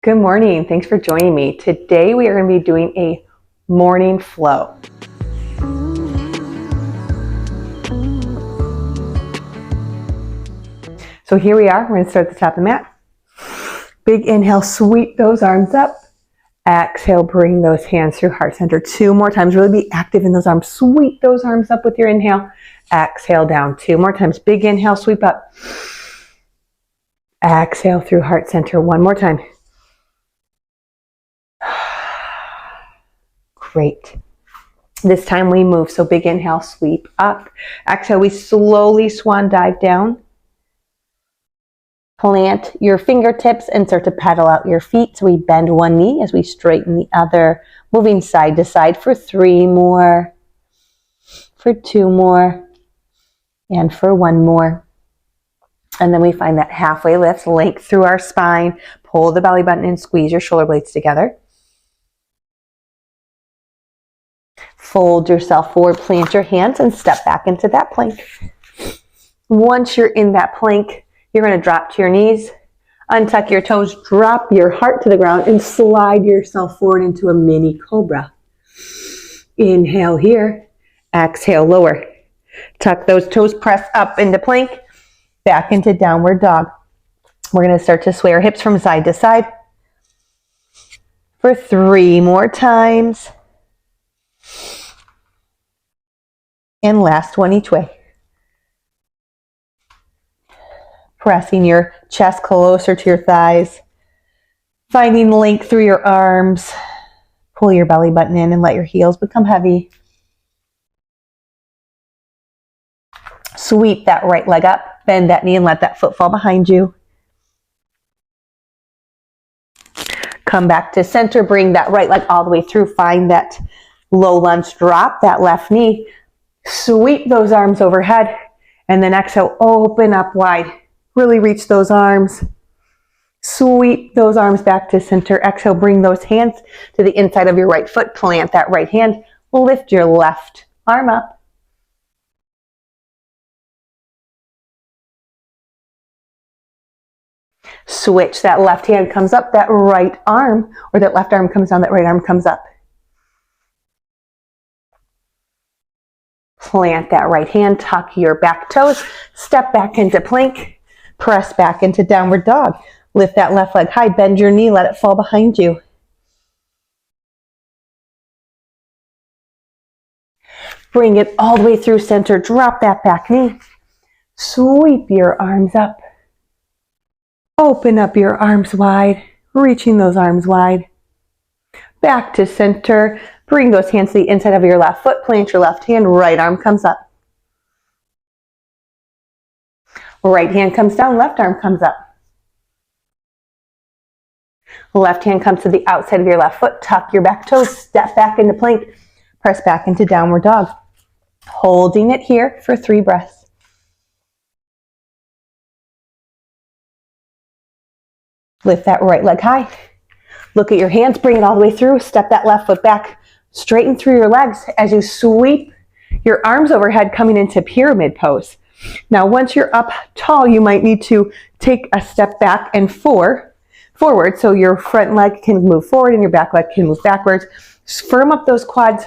Good morning. Thanks for joining me. Today we are going to be doing a morning flow. So here we are. We're going to start at the top of the mat. Big inhale, sweep those arms up. Exhale, bring those hands through heart center. 2 more times. Really be active in those arms. Sweep those arms up with your inhale. Exhale down. 2 more times. Big inhale, sweep up. Exhale through heart center. 1 more time. Great. This time we move. So big inhale, sweep up. Exhale, we slowly swan dive down. Plant your fingertips and start to pedal out your feet. So we bend one knee as we straighten the other. Moving side to side for 3 more, for 2 more, and for 1 more. And then we find that halfway lift, length through our spine. Pull the belly button and squeeze your shoulder blades together. Fold yourself forward, plant your hands, and step back into that plank. Once you're in that plank, you're going to drop to your knees, untuck your toes, drop your heart to the ground, and slide yourself forward into a mini cobra. Inhale here, exhale lower. Tuck those toes, press up into plank, back into downward dog. We're going to start to sway our hips from side to side for 3 more times. And last one each way. Pressing your chest closer to your thighs. Finding length through your arms. Pull your belly button in and let your heels become heavy. Sweep that right leg up. Bend that knee and let that foot fall behind you. Come back to center. Bring that right leg all the way through. Find that low lunge. Drop that left knee. Sweep those arms overhead. And then exhale, open up wide. Really reach those arms. Sweep those arms back to center. Exhale, bring those hands to the inside of your right foot. Plant that right hand. Lift your left arm up. Switch. That left hand comes up. That right arm, or that left arm comes down. That right arm comes up. Plant that right hand. Tuck your back toes. Step back into plank. Press back into downward dog. Lift that left leg high. Bend your knee. Let it fall behind you. Bring it all the way through center. Drop that back knee. Sweep your arms up. Open up your arms wide. Reaching those arms wide. Back to center. Bring those hands to the inside of your left foot. Plant your left hand. Right arm comes up. Right hand comes down. Left arm comes up. Left hand comes to the outside of your left foot. Tuck your back toes. Step back into plank. Press back into downward dog. Holding it here for 3 breaths. Lift that right leg high. Look at your hands. Bring it all the way through. Step that left foot back. Straighten through your legs as you sweep your arms overhead, coming into pyramid pose. Now, once you're up tall, you might need to take a step back and forward so your front leg can move forward and your back leg can move backwards. Firm up those quads.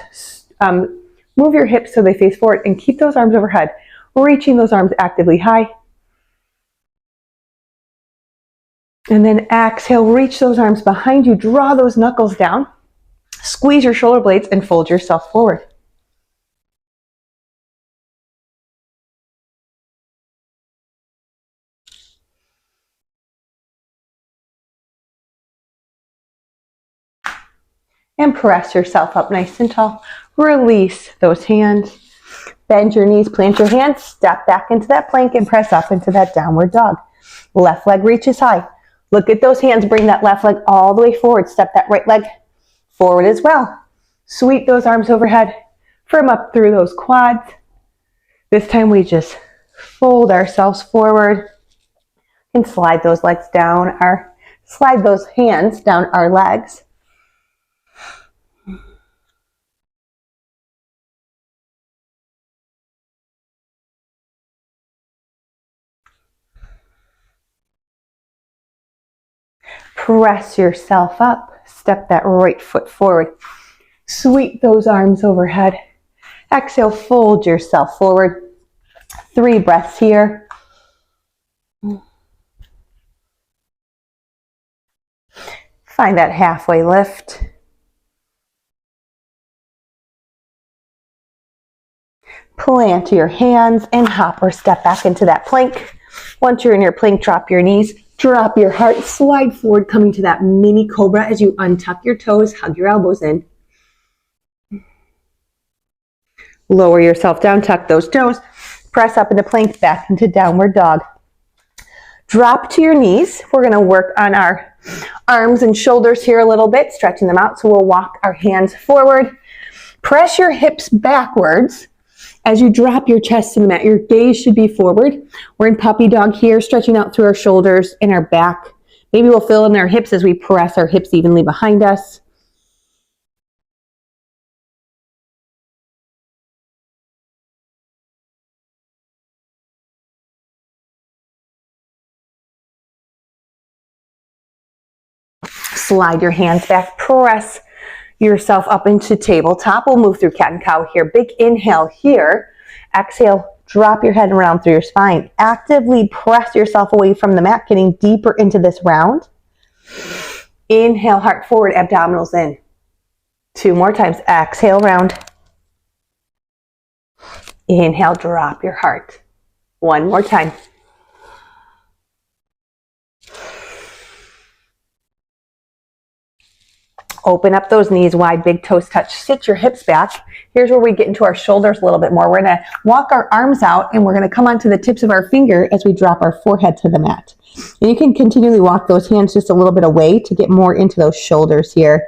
Move your hips so they face forward and keep those arms overhead, reaching those arms actively high. And then exhale, reach those arms behind you. Draw those knuckles down. Squeeze your shoulder blades and fold yourself forward. And press yourself up nice and tall. Release those hands. Bend your knees, plant your hands, step back into that plank and press up into that downward dog. Left leg reaches high. Look at those hands. Bring that left leg all the way forward. Step that right leg forward as well. Sweep those arms overhead. Firm up through those quads. This time we just fold ourselves forward and slide those legs down slide those hands down our legs. Press yourself up. Step that right foot forward. Sweep those arms overhead. Exhale, fold yourself forward. 3 breaths here. Find that halfway lift. Plant your hands and hop or step back into that plank. Once you're in your plank, drop your knees, drop your heart, slide forward, coming to that mini cobra as you untuck your toes, hug your elbows in. Lower yourself down, tuck those toes, press up into plank, back into downward dog. Drop to your knees. We're going to work on our arms and shoulders here a little bit, stretching them out. So we'll walk our hands forward. Press your hips backwards. As you drop your chest to the mat, your gaze should be forward. We're in puppy dog here, stretching out through our shoulders and our back. Maybe we'll fill in our hips as we press our hips evenly behind us. Slide your hands back, press yourself up into tabletop. We'll move through cat and cow here. Big inhale here. Exhale, drop your head around through your spine. Actively press yourself away from the mat, getting deeper into this round. Inhale, heart forward, abdominals in. 2 more times. Exhale, round. Inhale, drop your heart. 1 more time. Open up those knees wide, big toes touch, sit your hips back. Here's where we get into our shoulders a little bit more. We're gonna walk our arms out and we're gonna come onto the tips of our finger as we drop our forehead to the mat. And you can continually walk those hands just a little bit away to get more into those shoulders here.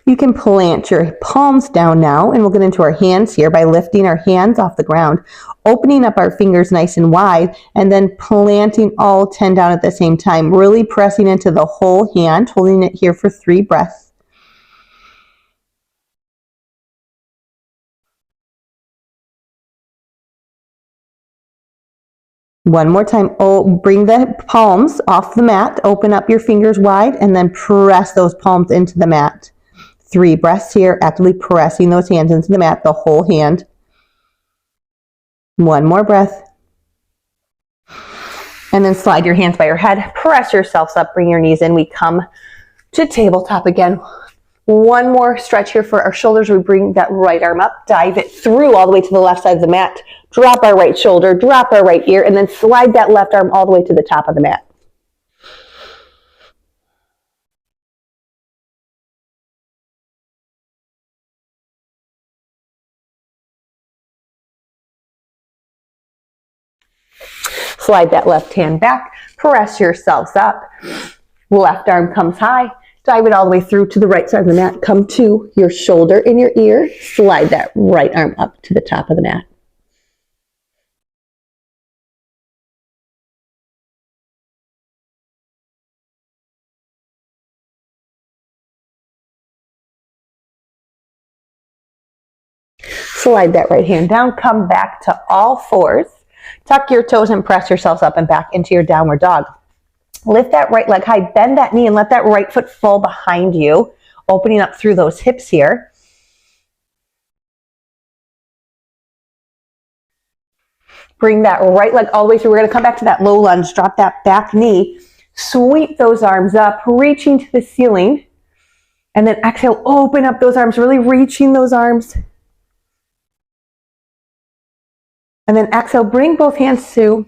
You can plant your palms down now, and we'll get into our hands here by lifting our hands off the ground, opening up our fingers nice and wide, and then planting all 10 down at the same time, really pressing into the whole hand, holding it here for 3 breaths. One more time. Oh, bring the palms off the mat, open up your fingers wide, and then press those palms into the mat. 3 breaths here, actively pressing those hands into the mat, the whole hand. 1 more breath. And then slide your hands by your head, press yourselves up, bring your knees in. We come to tabletop again. 1 more stretch here for our shoulders. We bring that right arm up, dive it through all the way to the left side of the mat. Drop our right shoulder, drop our right ear, and then slide that left arm all the way to the top of the mat. Slide that left hand back, press yourselves up. Left arm comes high, dive it all the way through to the right side of the mat. Come to your shoulder and your ear, slide that right arm up to the top of the mat. Slide that right hand down, come back to all fours. Tuck your toes and press yourselves up and back into your downward dog. Lift that right leg high, bend that knee and let that right foot fall behind you, opening up through those hips here. Bring that right leg all the way through. We're going to come back to that low lunge, drop that back knee, sweep those arms up, reaching to the ceiling, and then exhale, open up those arms, really reaching those arms. And then exhale, bring both hands to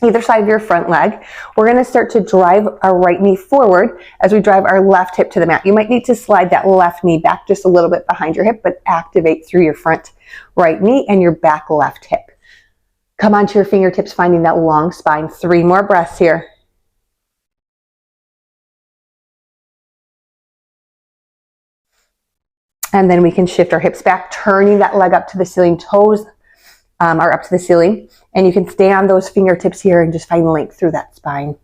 either side of your front leg. We're going to start to drive our right knee forward as we drive our left hip to the mat. You might need to slide that left knee back just a little bit behind your hip, but activate through your front right knee and your back left hip. Come onto your fingertips, finding that long spine. 3 more breaths here. And then we can shift our hips back, turning that leg up to the ceiling, toes are up to the ceiling. And you can stay on those fingertips here and just find length through that spine.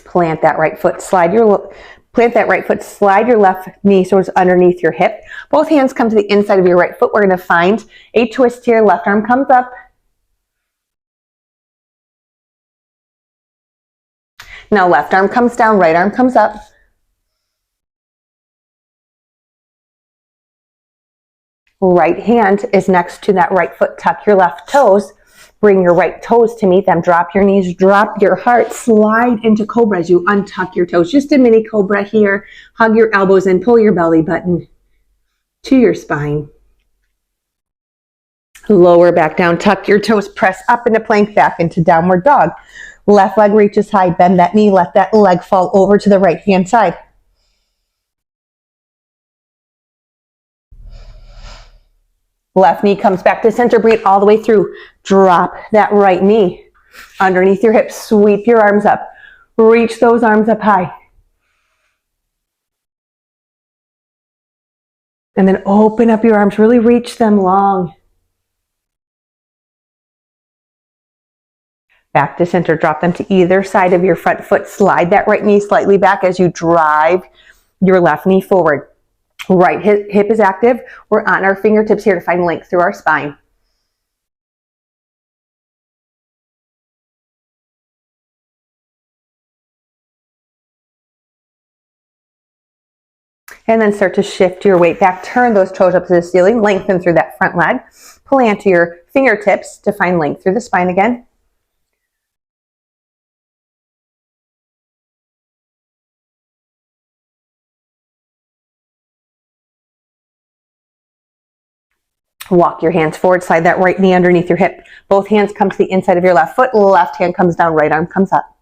Plant that right foot, slide your left knee so it's underneath your hip. Both hands come to the inside of your right foot. We're going to find a twist here. Left arm comes up. Now left arm comes down, right arm comes up. Right hand is next to that right foot. Tuck your left toes. Bring your right toes to meet them. Drop your knees, drop your heart, slide into cobra as you untuck your toes. Just a mini cobra here. Hug your elbows and pull your belly button to your spine. Lower back down, tuck your toes, press up into plank, back into downward dog. Left leg reaches high, bend that knee, let that leg fall over to the right hand side. Left knee comes back to center, bring it all the way through. Drop that right knee underneath your hips, sweep your arms up. Reach those arms up high. And then open up your arms, really reach them long. Back to center, drop them to either side of your front foot. Slide that right knee slightly back as you drive your left knee forward. Right hip is active. We're on our fingertips here to find length through our spine. And then start to shift your weight back. Turn those toes up to the ceiling. Lengthen through that front leg. Plant your fingertips to find length through the spine again. Walk your hands forward, slide that right knee underneath your hip. Both hands come to the inside of your left foot. Left hand comes down, right arm comes up.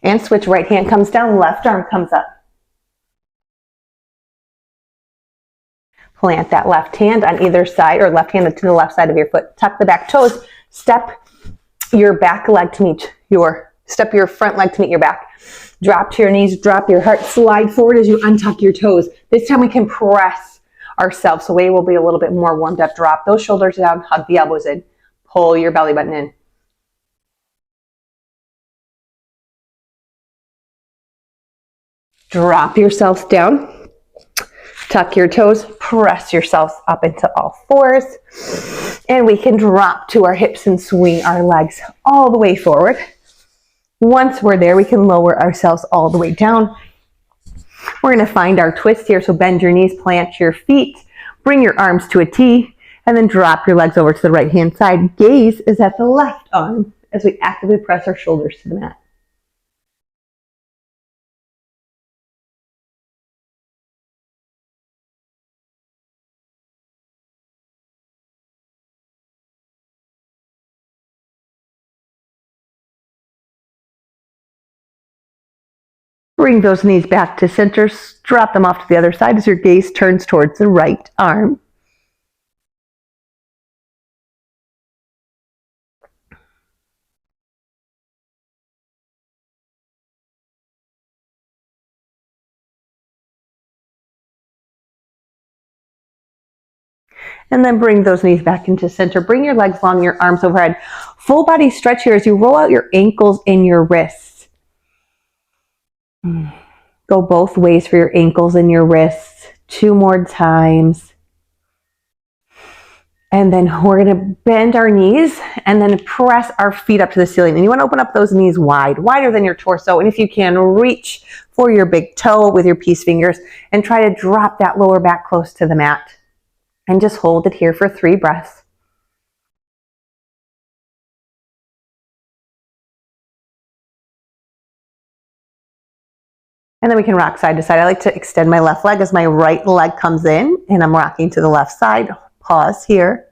And switch, right hand comes down, left arm comes up. Plant that left hand on either side, or left hand to the left side of your foot. Tuck the back toes. Step your back leg to meet step your front leg to meet your back. Drop to your knees, drop your heart, slide forward as you untuck your toes. This time we can press ourselves, so we will be a little bit more warmed up. Drop those shoulders down, hug the elbows in, pull your belly button in. Drop yourselves down, tuck your toes, press yourselves up into all fours, and we can drop to our hips and swing our legs all the way forward. Once we're there, we can lower ourselves all the way down. We're going to find our twist here, so bend your knees, plant your feet, bring your arms to a T, and then drop your legs over to the right hand side. Gaze is at the left arm as we actively press our shoulders to the mat. Bring those knees back to center, drop them off to the other side as your gaze turns towards the right arm. And then bring those knees back into center. Bring your legs long, your arms overhead. Full body stretch here as you roll out your ankles and your wrists. Go both ways for your ankles and your wrists. 2 more times. And then we're going to bend our knees and then press our feet up to the ceiling. And you want to open up those knees wide, wider than your torso. And if you can, reach for your big toe with your peace fingers and try to drop that lower back close to the mat. And just hold it here for 3 breaths. And then we can rock side to side. I like to extend my left leg as my right leg comes in and I'm rocking to the left side. Pause here.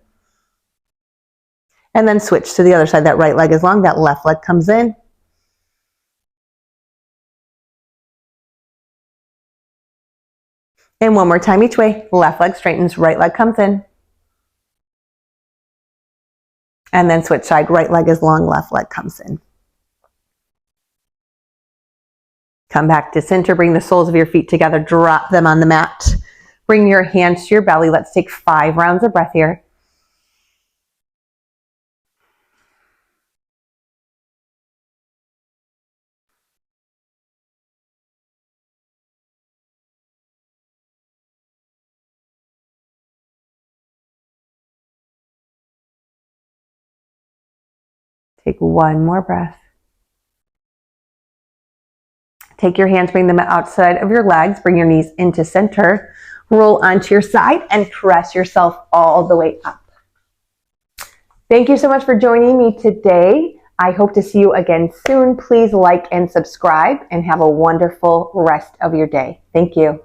And then switch to the other side. That right leg is long, that left leg comes in. And one more time each way. Left leg straightens, right leg comes in. And then switch side, right leg is long, left leg comes in. Come back to center, bring the soles of your feet together, drop them on the mat. Bring your hands to your belly. Let's take 5 rounds of breath here. Take 1 more breath. Take your hands, bring them outside of your legs, bring your knees into center, roll onto your side and press yourself all the way up. Thank you so much for joining me today. I hope to see you again soon. Please like and subscribe and have a wonderful rest of your day. Thank you.